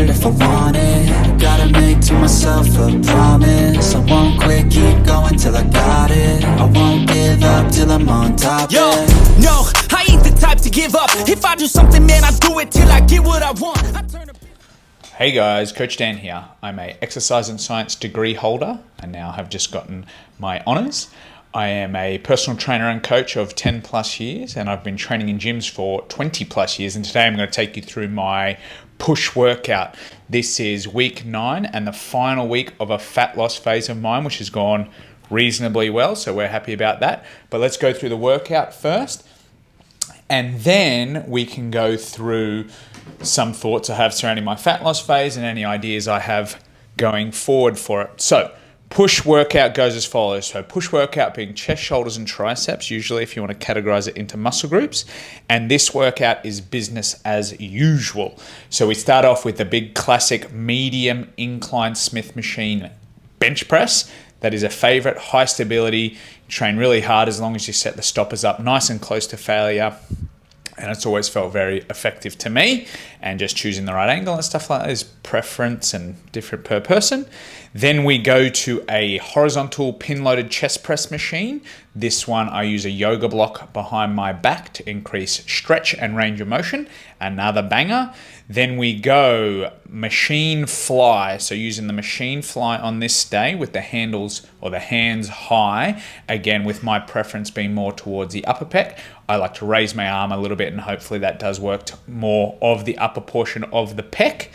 it if I want it. Gotta make to myself a promise. I won't quit, keep going till I got it. I won't give up till I'm on top. Yo, no, I ain't the type to give up. If I do something, man, I do it till I get what I want. Hey guys, Coach Dan here. I'm a exercise and science degree holder and now have just gotten my honours. I am a personal trainer and coach of 10 plus years and I've been training in gyms for 20 plus years, and today I'm going to take you through my push workout. This is week 9 and the final week of a fat loss phase of mine, which has gone reasonably well, so we're happy about that. But let's go through the workout first and then we can go through some thoughts I have surrounding my fat loss phase and any ideas I have going forward for it. So push workout goes as follows. So push workout being chest, shoulders, and triceps, usually if you want to categorize it into muscle groups. And this workout is business as usual. So we start off with the big classic medium incline Smith machine bench press. That is a favorite, high stability, train really hard as long as you set the stoppers up nice and close to failure. And it's always felt very effective to me, and just choosing the right angle and stuff like that is preference and different per person. Then we go to a horizontal pin-loaded chest press machine. This one I use a yoga block behind my back to increase stretch and range of motion. Another banger. Then we go machine fly. So using the machine fly on this day with the handles or the hands high, again with my preference being more towards the upper pec. I like to raise my arm a little bit and hopefully that does work to more of the upper portion of the pec.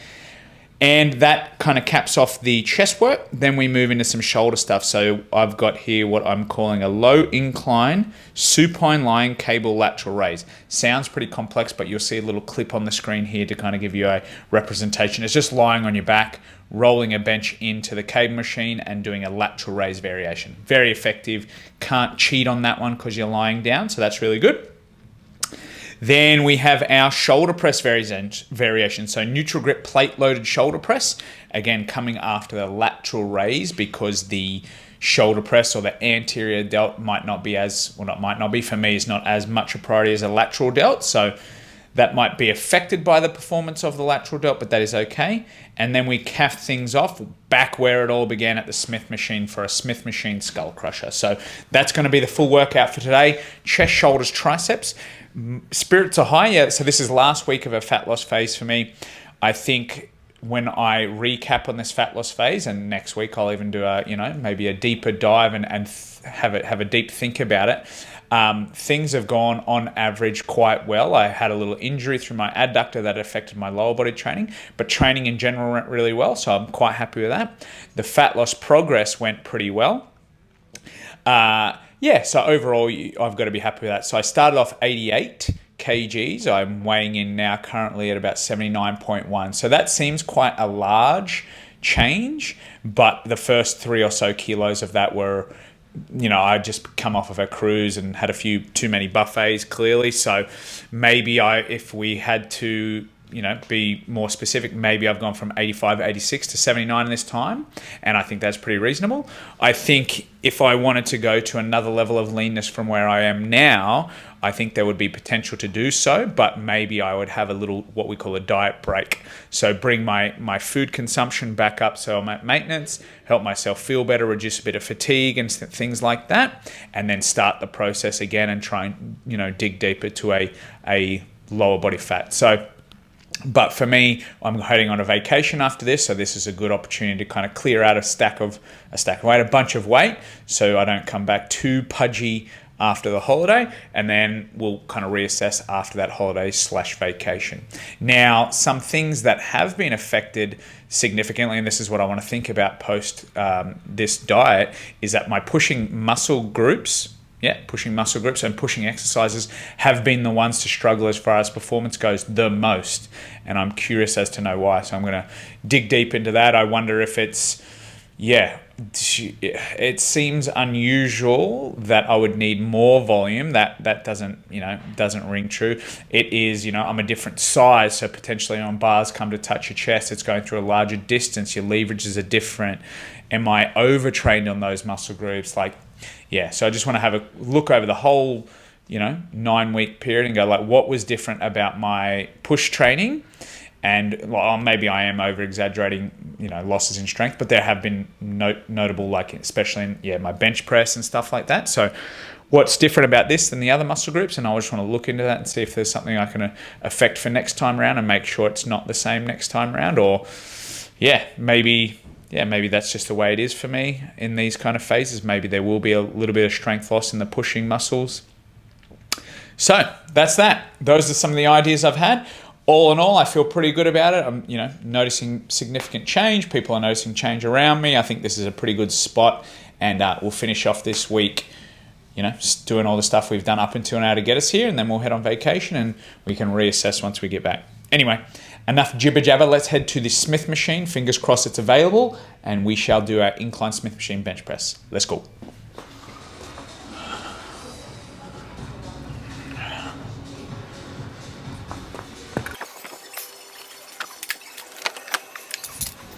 And that kind of caps off the chest work. Then we move into some shoulder stuff. So I've got here what I'm calling a low incline supine lying cable lateral raise. Sounds pretty complex, but you'll see a little clip on the screen here to kind of give you a representation. It's just lying on your back, rolling a bench into the cable machine and doing a lateral raise variation. Very effective. Can't cheat on that one because you're lying down. So that's really good. Then we have our shoulder press variation. So neutral grip plate loaded shoulder press, again coming after the lateral raise because the shoulder press or the anterior delt might not be as, well not might not be, for me is not as much a priority as a lateral delt. So that might be affected by the performance of the lateral delt, but that is okay. And then we calf things off back where it all began at the Smith machine for a Smith machine skull crusher. So that's going to be the full workout for today. Chest, shoulders, triceps. Spirits are high. Yeah, so this is last week of a fat loss phase for me. I think when I recap on this fat loss phase, and next week I'll even do a, maybe a deeper dive and have a deep think about it. Things have gone on average quite well. I had a little injury through my adductor that affected my lower body training, but training in general went really well, so I'm quite happy with that. The fat loss progress went pretty well. So overall, I've got to be happy with that. So I started off 88 kgs. I'm weighing in now currently at about 79.1. So that seems quite a large change, but the first 3 or so kilos of that were, I just come off of a cruise and had a few too many buffets clearly. So maybe if we had to, be more specific, maybe I've gone from 85, 86 to 79 in this time. And I think that's pretty reasonable. I think if I wanted to go to another level of leanness from where I am now, I think there would be potential to do so, but maybe I would have a little, what we call a diet break. So bring my food consumption back up so I'm at maintenance, help myself feel better, reduce a bit of fatigue and things like that, and then start the process again and try and, dig deeper to a lower body fat. But for me, I'm heading on a vacation after this, so this is a good opportunity to kind of clear out a bunch of weight, so I don't come back too pudgy after the holiday, and then we'll kind of reassess after that holiday / vacation. Now, some things that have been affected significantly, and this is what I want to think about post this diet, is that my pushing muscle groups and pushing exercises have been the ones to struggle as far as performance goes the most. And I'm curious as to know why. So I'm going to dig deep into that. I wonder if it seems unusual that I would need more volume. That doesn't ring true. It is, I'm a different size. So potentially on bars come to touch your chest, it's going through a larger distance. Your leverages are different. Am I overtrained on those muscle groups? So I just want to have a look over the whole, 9-week period and go what was different about my push training And well, maybe I am over exaggerating, losses in strength, but there have been notable, like especially in my bench press and stuff like that. So what's different about this than the other muscle groups? And I just want to look into that and see if there's something I can affect for next time around and make sure it's not the same next time around. Or maybe that's just the way it is for me in these kind of phases. Maybe there will be a little bit of strength loss in the pushing muscles. So that's that. Those are some of the ideas I've had. All in all, I feel pretty good about it. I'm, noticing significant change. People are noticing change around me. I think this is a pretty good spot, and we'll finish off this week, doing all the stuff we've done up until now to get us here, and then we'll head on vacation, and we can reassess once we get back. Anyway, enough jibber jabber. Let's head to the Smith machine. Fingers crossed it's available, and we shall do our incline Smith machine bench press. Let's go.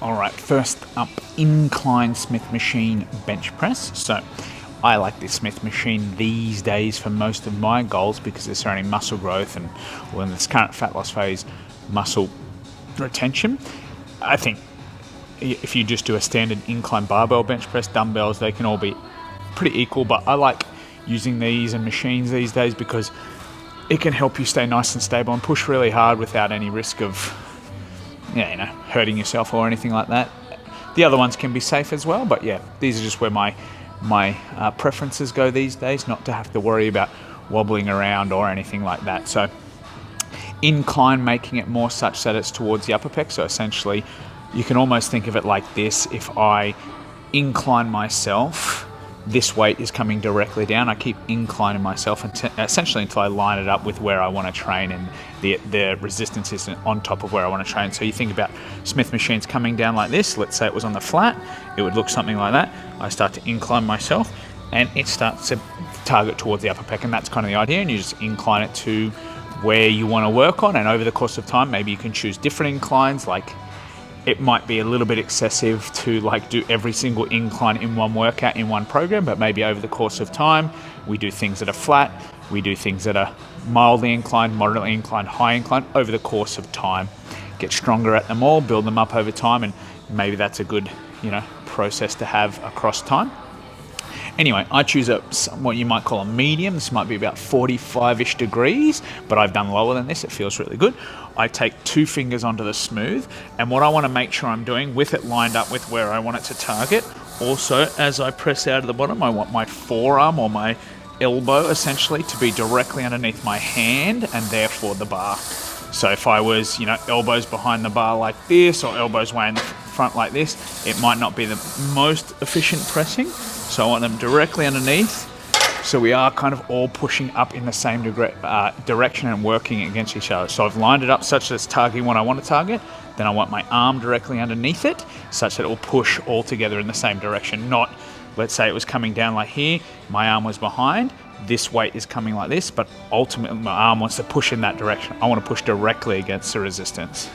All right, first up, incline Smith machine bench press. So I like this Smith machine these days for most of my goals because it's only muscle growth and, well, in this current fat loss phase, muscle retention. I think if you just do a standard incline barbell bench press, dumbbells, they can all be pretty equal, but I like using these and machines these days because it can help you stay nice and stable and push really hard without any risk of hurting yourself or anything like that. The other ones can be safe as well, but these are just where my preferences go these days, not to have to worry about wobbling around or anything like that. So incline, making it more such that it's towards the upper pec. So essentially, you can almost think of it like this. If I incline myself, this weight is coming directly down. I keep inclining myself essentially until I line it up with where I want to train, and the resistance is on top of where I want to train. So you think about Smith machines coming down like this. Let's say it was on the flat. It would look something like that. I start to incline myself, and it starts to target towards the upper pec, and that's kind of the idea. And you just incline it to where you want to work on, and over the course of time, maybe you can choose different inclines. Like, it might be a little bit excessive to do every single incline in one workout in one program, but maybe over the course of time, we do things that are flat, we do things that are mildly inclined, moderately inclined, high inclined over the course of time. Get stronger at them all, build them up over time, and maybe that's a good, process to have across time. Anyway, I choose what you might call a medium. This might be about 45-ish degrees, but I've done lower than this. It feels really good. I take 2 fingers onto the smooth, and what I want to make sure I'm doing with it lined up with where I want it to target. Also, as I press out of the bottom, I want my forearm or my elbow essentially to be directly underneath my hand and therefore the bar. So if I was, elbows behind the bar like this or elbows way in the front like this, it might not be the most efficient pressing. So I want them directly underneath. So we are kind of all pushing up in the same direction and working against each other. So I've lined it up such that it's targeting what I want to target. Then I want my arm directly underneath it such that it will push all together in the same direction. Not, let's say it was coming down like here, my arm was behind, this weight is coming like this, but ultimately my arm wants to push in that direction. I want to push directly against the resistance.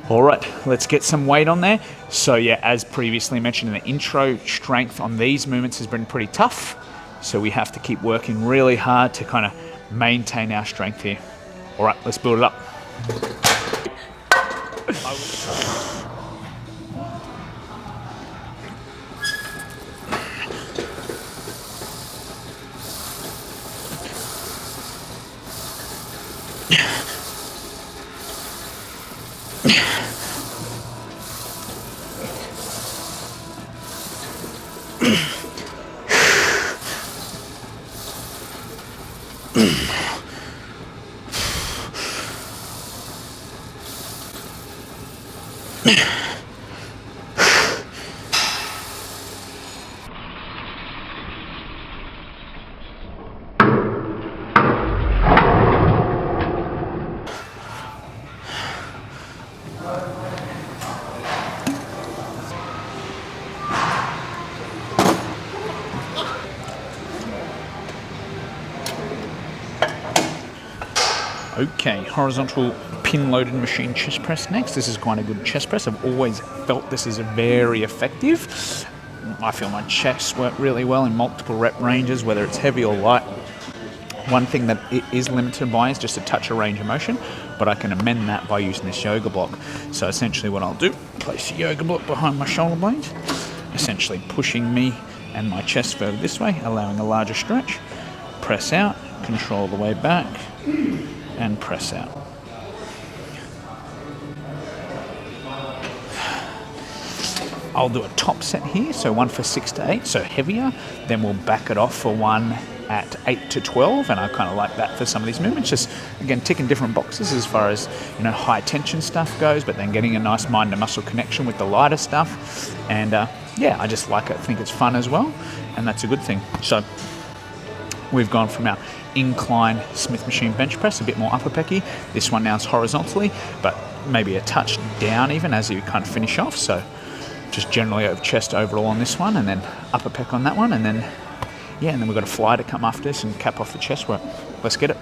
All right, let's get some weight on there. So as previously mentioned in the intro, strength on these movements has been pretty tough. So we have to keep working really hard to kind of maintain our strength here. All right, let's build it up. Okay, horizontal pin-loaded machine chest press next. This is quite a good chest press. I've always felt this is very effective. I feel my chest work really well in multiple rep ranges, whether it's heavy or light. One thing that it is limited by is just a touch of range of motion, but I can amend that by using this yoga block. So essentially what I'll do, place the yoga block behind my shoulder blades, essentially pushing me and my chest further this way, allowing a larger stretch. Press out, control the way back, and press out. I'll do a top set here, so one for 6 to 8, so heavier. Then we'll back it off for one at 8 to 12, and I kind of like that for some of these movements. Just, again, ticking different boxes as far as, high tension stuff goes, but then getting a nice mind to muscle connection with the lighter stuff. And yeah, I just like it. I think it's fun as well, and that's a good thing. So we've gone from our incline Smith machine bench press, a bit more upper pecky. This one now is horizontally, but maybe a touch down even as you kind of finish off. So just generally over chest overall on this one, and then upper pec on that one, and then and then we've got a fly to come after this and cap off the chest work. Let's get it.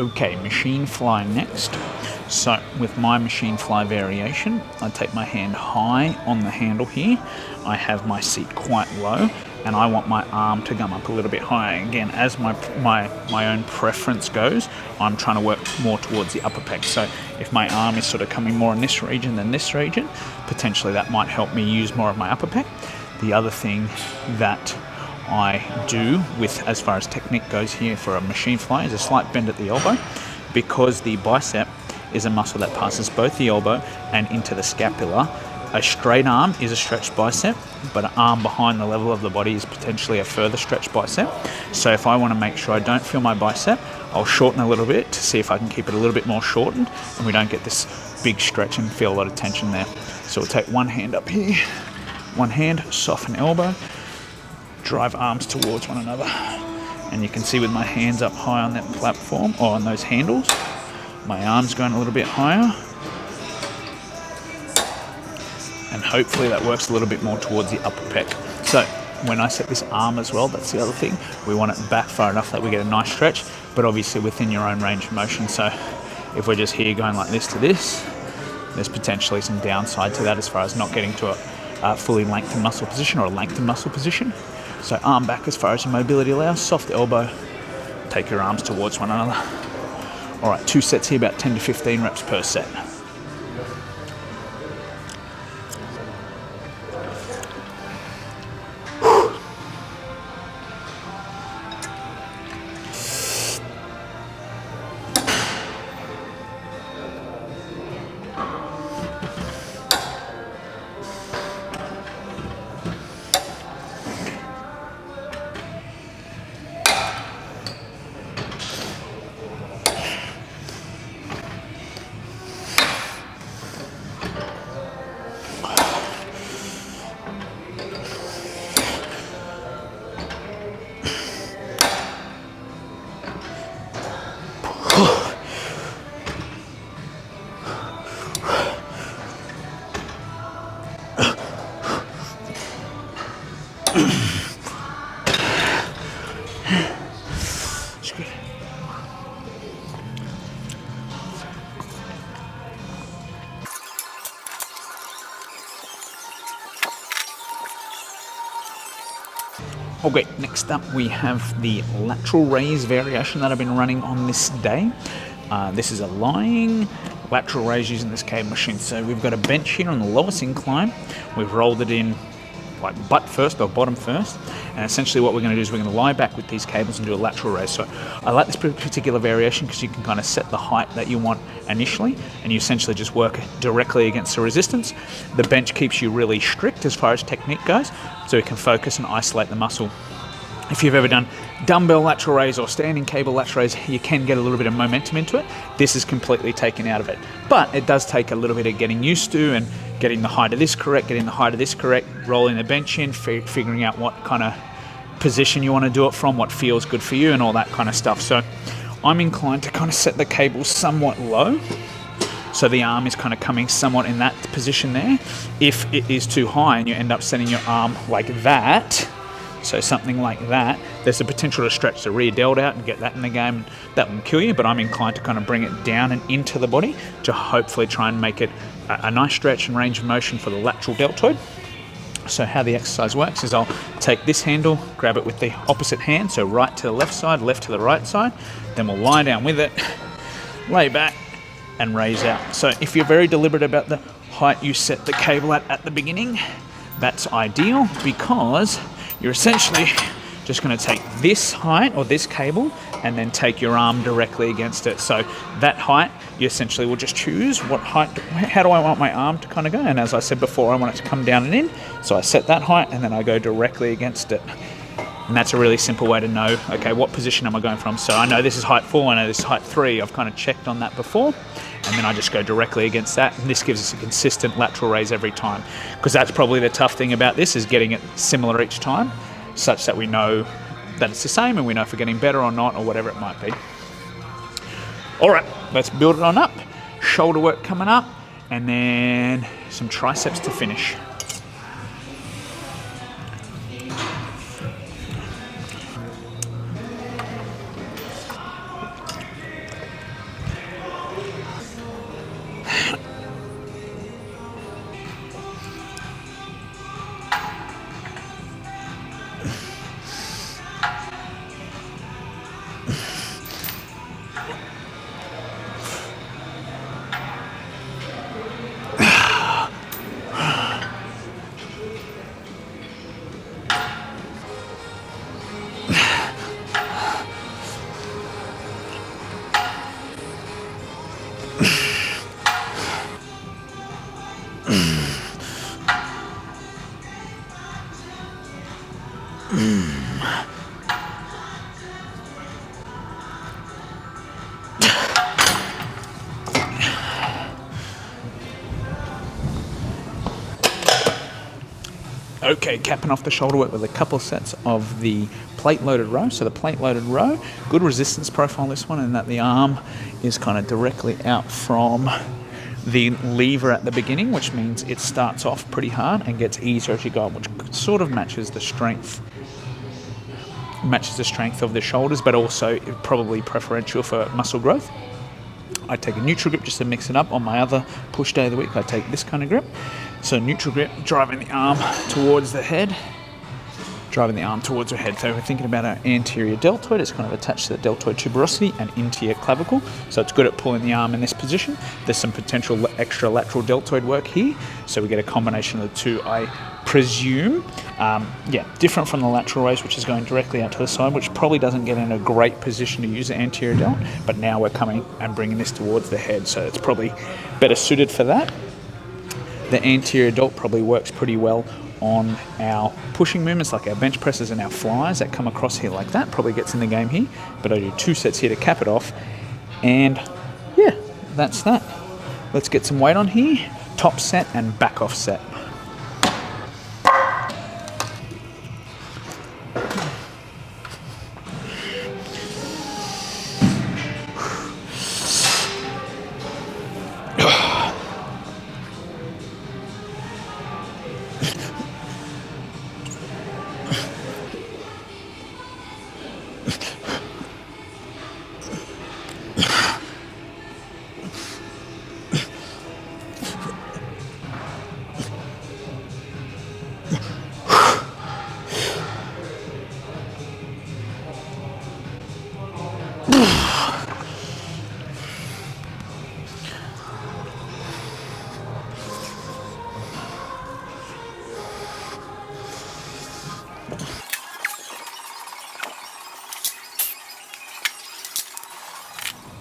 Okay, machine fly next. So with my machine fly variation, I take my hand high on the handle here. I have my seat quite low, and I want my arm to come up a little bit higher. Again, as my own preference goes, I'm trying to work more towards the upper pec. So if my arm is sort of coming more in this region than this region, potentially that might help me use more of my upper pec. The other thing that I do with, as far as technique goes here for a machine fly, is a slight bend at the elbow, because the bicep is a muscle that passes both the elbow and into the scapula. A straight arm is a stretched bicep, but an arm behind the level of the body is potentially a further stretched bicep. So if I want to make sure I don't feel my bicep, I'll shorten a little bit to see if I can keep it a little bit more shortened and we don't get this big stretch and feel a lot of tension there. So we'll take one hand up here, one hand, soften elbow, drive arms towards one another. And you can see with my hands up high on that platform, or on those handles, my arms going a little bit higher. And hopefully that works a little bit more towards the upper pec. So when I set this arm as well, that's the other thing. We want it back far enough that we get a nice stretch, but obviously within your own range of motion. So if we're just here going like this to this, there's potentially some downside to that as far as not getting to a fully lengthened muscle position or a lengthened muscle position. So arm back as far as your mobility allows, soft elbow, take your arms towards one another. All right, 2 sets here, about 10 to 15 reps per set. Okay, next up we have the lateral raise variation that I've been running on this day. This is a lying lateral raise using this cable machine. So we've got a bench here on the lowest incline. We've rolled it in like butt first or bottom first, and essentially what we're going to do is we're going to lie back with these cables and do a lateral raise. So I like this particular variation because you can kind of set the height that you want initially, and you essentially just work directly against the resistance. The bench keeps you really strict as far as technique goes, so you can focus and isolate the muscle. If you've ever done dumbbell lateral raise or standing cable lateral raise, you can get a little bit of momentum into it. This is completely taken out of it. But it does take a little bit of getting used to and getting the height of this correct, getting the height of this correct, rolling the bench in, figuring out what kind of position you want to do it from, what feels good for you, and all that kind of stuff. So I'm inclined to kind of set the cable somewhat low, so the arm is kind of coming somewhat in that position there. If it is too high and you end up setting your arm like that, so something like that, there's a potential to stretch the rear delt out and get that in the game. That will kill you, but I'm inclined to kind of bring it down and into the body to hopefully try and make it a nice stretch and range of motion for the lateral deltoid. So how the exercise works is I'll take this handle, grab it with the opposite hand, so right to the left side, left to the right side, then we'll lie down with it, lay back, and raise out. So if you're very deliberate about the height you set the cable at the beginning, that's ideal, because you're essentially just going to take this height or this cable and then take your arm directly against it. So that height, you essentially will just choose what height, how do I want my arm to kind of go? And as I said before, I want it to come down and in. So I set that height and then I go directly against it. And that's a really simple way to know, okay, what position am I going from? So I know this is height 4, I know this is height 3. I've kind of checked on that before. And then I just go directly against that. And this gives us a consistent lateral raise every time. Because that's probably the tough thing about this, is getting it similar each time, such that we know that it's the same and we know if we're getting better or not, or whatever it might be. All right, let's build it on up. Shoulder work coming up, and then some triceps to finish. Okay, capping off the shoulder work with a couple sets of the plate-loaded row. So the plate-loaded row, good resistance profile this one, in that the arm is kind of directly out from the lever at the beginning, which means it starts off pretty hard and gets easier as you go up, which sort of matches the strength of the shoulders, but also probably preferential for muscle growth. I take a neutral grip just to mix it up. On my other push day of the week, I take this kind of grip. So neutral grip, driving the arm towards the head, driving the arm towards your head. So we're thinking about our anterior deltoid. It's kind of attached to the deltoid tuberosity and into your clavicle. So it's good at pulling the arm in this position. There's some potential extra lateral deltoid work here. So we get a combination of the two, I presume. Different from the lateral raise, which is going directly out to the side, which probably doesn't get in a great position to use the anterior delt. But now we're coming and bringing this towards the head. So it's probably better suited for that. The anterior delt probably works pretty well on our pushing movements, like our bench presses and our flies that come across here like that. Probably gets in the game here, but I do 2 sets here to cap it off. And yeah, that's that. Let's get some weight on here. Top set and back off set.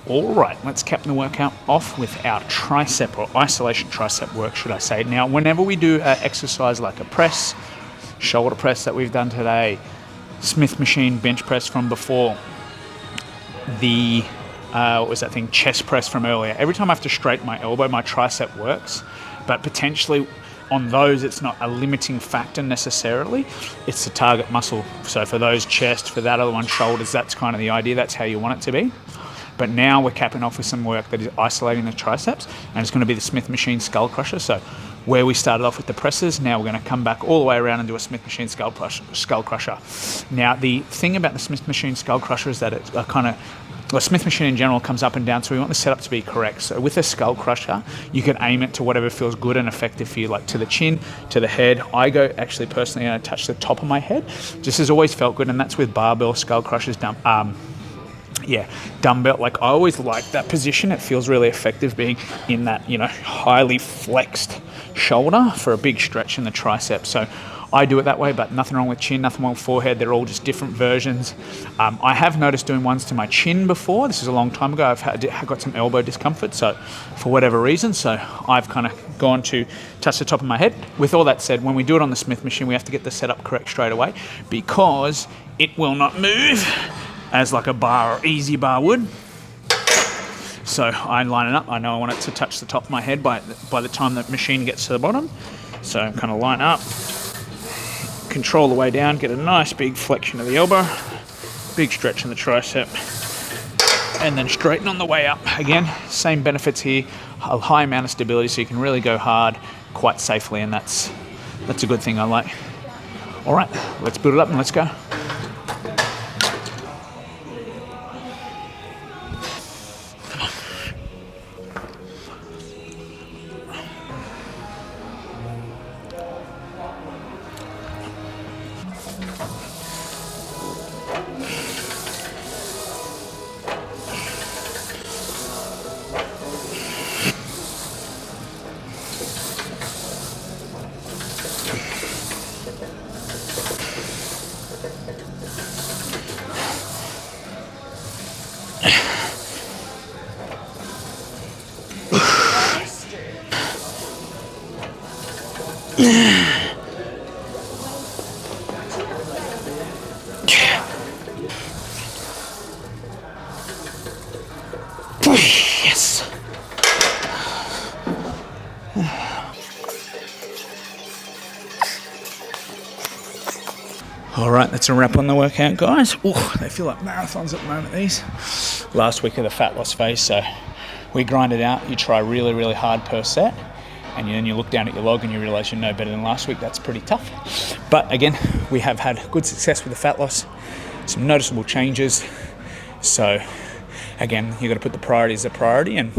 All right, let's cap the workout off with our tricep, or isolation tricep work, should I say. Now, whenever we do an exercise like a press, shoulder press that we've done today, Smith machine bench press from before, the what was that thing, chest press from earlier, every time I have to straighten my elbow, my tricep works, but potentially on those it's not a limiting factor necessarily, it's the target muscle. So for those chest, for that other one shoulders, that's kind of the idea, that's how you want it to be. But now we're capping off with some work that is isolating the triceps, and it's going to be the Smith machine skull crusher. So where we started off with the presses, now we're going to come back all the way around and do a Smith machine skull crusher. Now the thing about the Smith machine skull crusher is that it's the Smith machine in general comes up and down, so we want the setup to be correct. So with a skull crusher, you can aim it to whatever feels good and effective for you, like to the chin, to the head. I go, actually personally, I touch the top of my head. Just has always felt good, and that's with barbell, skull crushers, dumbbell. Like I always like that position. It feels really effective being in that, highly flexed shoulder for a big stretch in the tricep. So I do it that way, but nothing wrong with chin, nothing wrong with forehead. They're all just different versions. I have noticed doing ones to my chin before. This is a long time ago. I've got some elbow discomfort, so for whatever reason, so I've kind of gone to touch the top of my head. With all that said, when we do it on the Smith machine, we have to get the setup correct straight away because it will not move as like a bar or easy bar would. So I line it up. I know I want it to touch the top of my head by the time the machine gets to the bottom. So I kind of line up, control the way down, get a nice big flexion of the elbow, big stretch in the tricep, and then straighten on the way up. Again, same benefits here, a high amount of stability, so you can really go hard quite safely, and that's a good thing I like. All right, let's build it up and let's go. Yes. All right, that's a wrap on the workout, guys. Ooh, they feel like marathons at the moment, these. Last week of the fat loss phase, so we grind it out. You try really, really hard per set, and then you look down at your log and you realize you're no better than last week. That's pretty tough. But again, we have had good success with the fat loss, some noticeable changes. So again, you've got to put the priority as a priority, and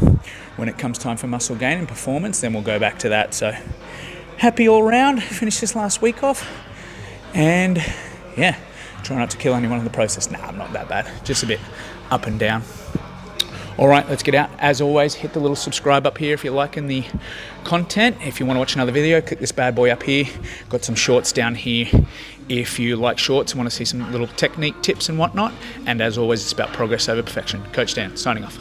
when it comes time for muscle gain and performance, then we'll go back to that. So happy all around, finished this last week off, and yeah, try not to kill anyone in the process. Nah, I'm not that bad, just a bit up and down. All right, let's get out. As always, hit the little subscribe up here if you're liking the content. If you want to watch another video, click this bad boy up here. Got some shorts down here if you like shorts and want to see some little technique tips and whatnot. And as always, it's about progress over perfection. Coach Dan, signing off.